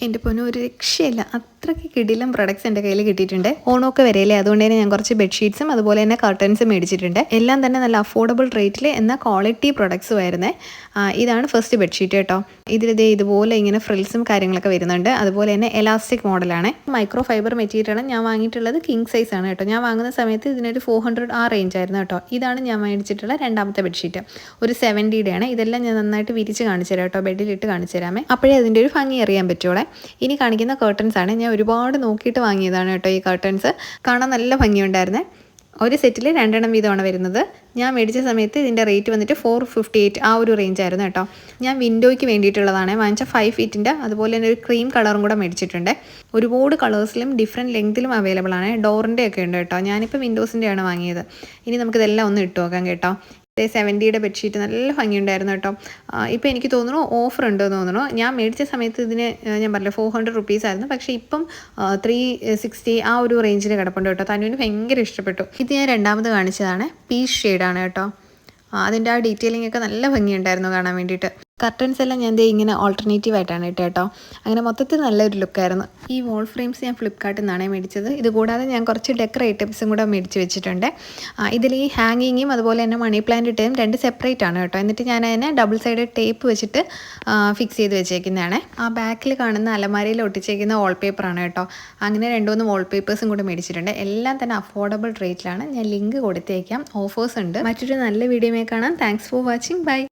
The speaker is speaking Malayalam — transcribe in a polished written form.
എൻ്റെ പൊന്നും ഒരു രക്ഷയില്ല, അത്രയ്ക്ക് കിടിലം പ്രൊഡക്ട്സ് എൻ്റെ കയ്യിൽ കിട്ടിയിട്ടുണ്ട്. ഓണമൊക്കെ വരെയല്ലേ, അതുകൊണ്ട് തന്നെ ഞാൻ കുറച്ച് ബെഡ്ഷീറ്റ്സും അതുപോലെ തന്നെ കർട്ടൻസും മേടിച്ചിട്ടുണ്ട്. എല്ലാം തന്നെ നല്ല അഫോർഡബിൾ റേറ്റിൽ എന്ന ക്വാളിറ്റി പ്രൊഡക്ട്സും ആയിരുന്നേ. ഇതാണ് ഫസ്റ്റ് ബെഡ്ഷീറ്റ് കേട്ടോ. ഇതുപോലെ ഇങ്ങനെ ഫ്രിൽസും കാര്യങ്ങളൊക്കെ വരുന്നുണ്ട്. അതുപോലെ തന്നെ എലാസ്റ്റിക് മോഡലാണ്. മൈക്രോ ഫൈബർ മെറ്റീരിയലാണ് ഞാൻ വാങ്ങിയിട്ടുള്ളത്. കിങ് സൈസ് ആണ് കേട്ടോ. ഞാൻ വാങ്ങുന്ന സമയത്ത് ഇതിനൊരു 400 ആ റേഞ്ച് ആയിരുന്നു കേട്ടോ. ഇതാണ് ഞാൻ മേടിച്ചിട്ടുള്ള രണ്ടാമത്തെ ബെഡ്ഷീറ്റ്. ഒരു 70 ആണ്. ഇതെല്ലാം ഞാൻ നന്നായിട്ട് വിരിച്ച് കാണിച്ചു തരാം കേട്ടോ. ബെഡിലിട്ട് കാണിച്ചു തരാമേ, അപ്പോഴേ അതിൻ്റെ ഒരു ഭംഗി അറിയാൻ പറ്റുള്ളൂ. ഇനി കാണിക്കുന്ന കർട്ടൻസ് ആണ്. ഞാൻ ഒരുപാട് നോക്കിയിട്ട് വാങ്ങിയതാണ് കേട്ടോ ഈ കർട്ടൻസ്. കാണാൻ നല്ല ഭംഗിയുണ്ടായിരുന്നേ. ഒരു സെറ്റിൽ 2 എണ്ണം വീതമാണ് വരുന്നത്. ഞാൻ മേടിച്ച സമയത്ത് ഇതിൻ്റെ റേറ്റ് വന്നിട്ട് 458 ആ ഒരു റേഞ്ച് ആയിരുന്നു കേട്ടോ. ഞാൻ വിൻഡോയ്ക്ക് വേണ്ടിയിട്ടുള്ളതാണ് വാങ്ങിച്ച 5 ഫീറ്റിൻ്റെ. അതുപോലെ തന്നെ ഒരു ക്രീം കളറും കൂടെ മേടിച്ചിട്ടുണ്ട്. ഒരുപാട് കളേഴ്സിലും ഡിഫറെൻറ്റ് ലെങ്തിലും അവൈലബിൾ ആണ്. ഡോറിൻ്റെ ഒക്കെ ഉണ്ട് കേട്ടോ. ഞാനിപ്പോൾ വിൻഡോസിൻ്റെയാണ് വാങ്ങിയത്. ഇനി നമുക്കിതെല്ലാം ഒന്ന് ഇട്ട് നോക്കാം കേട്ടോ. 70യുടെ ബെഡ്ഷീറ്റ് നല്ല ഭംഗിയുണ്ടായിരുന്നു കേട്ടോ. ഇപ്പോൾ എനിക്ക് തോന്നുന്നു ഓഫർ ഉണ്ടെന്ന് തോന്നുന്നു. ഞാൻ മേടിച്ച സമയത്ത് ഇതിന് ഞാൻ പറഞ്ഞില്ല 400 റുപ്പീസ് ആയിരുന്നു. പക്ഷേ ഇപ്പം 360 ആ ഒരു റേഞ്ചിൽ കിടപ്പുണ്ട് കേട്ടോ. തനുവിന് ഭയങ്കര ഇഷ്ടപ്പെട്ടു. ഇത് ഞാൻ രണ്ടാമത് കാണിച്ചതാണ്. പീച്ച് ഷെയ്ഡാണ് കേട്ടോ. അതിൻ്റെ ആ ഡീറ്റെയിലിംഗ് ഒക്കെ നല്ല ഭംഗിയുണ്ടായിരുന്നു കാണാൻ വേണ്ടിയിട്ട്. കർട്ടൻസ് എല്ലാം ഞാൻ ഇങ്ങനെ ഓൾട്ടർനേറ്റീവ് ആയിട്ടാണ് ഇട്ട് കേട്ടോ. അങ്ങനെ മൊത്തത്തിൽ നല്ലൊരു ലുക്കായിരുന്നു. ഈ വോൾ ഫ്രെയിംസ് ഞാൻ ഫ്ലിപ്കാർട്ടിൽ നിന്നാണ് മേടിച്ചത്. ഇതുകൂടാതെ ഞാൻ കുറച്ച് ഡെക്കർ ഐറ്റംസും കൂടെ മേടിച്ച് വെച്ചിട്ടുണ്ട്. ഇതിൽ ഈ ഹാങ്ങിങ്ങും അതുപോലെ തന്നെ മണി പ്ലാന്റ് ഇട്ടതും 2 സെപ്പറേറ്റ് ആണ് കേട്ടോ. എന്നിട്ട് ഞാൻ അതിനെ ഡബിൾ സൈഡ് ടേപ്പ് വെച്ചിട്ട് ഫിക്സ് ചെയ്ത് വെച്ചേക്കുന്നതാണ്. ആ ബാക്കിൽ കാണുന്ന അലമാരയിൽ ഒട്ടിച്ചേക്കുന്ന വാൾപേപ്പറാണ് കേട്ടോ. അങ്ങനെ 2-3 വാൾപേപ്പേഴ്സും കൂടെ മേടിച്ചിട്ടുണ്ട്. എല്ലാം തന്നെ അഫോർഡബിൾ റേറ്റിലാണ്. ഞാൻ ലിങ്ക് കൊടുത്തേക്കാം. ഓഫേഴ്സ് ഉണ്ട്. മറ്റൊരു നല്ല വീഡിയോയിൽ കാണാം. Thanks for watching. ബൈ.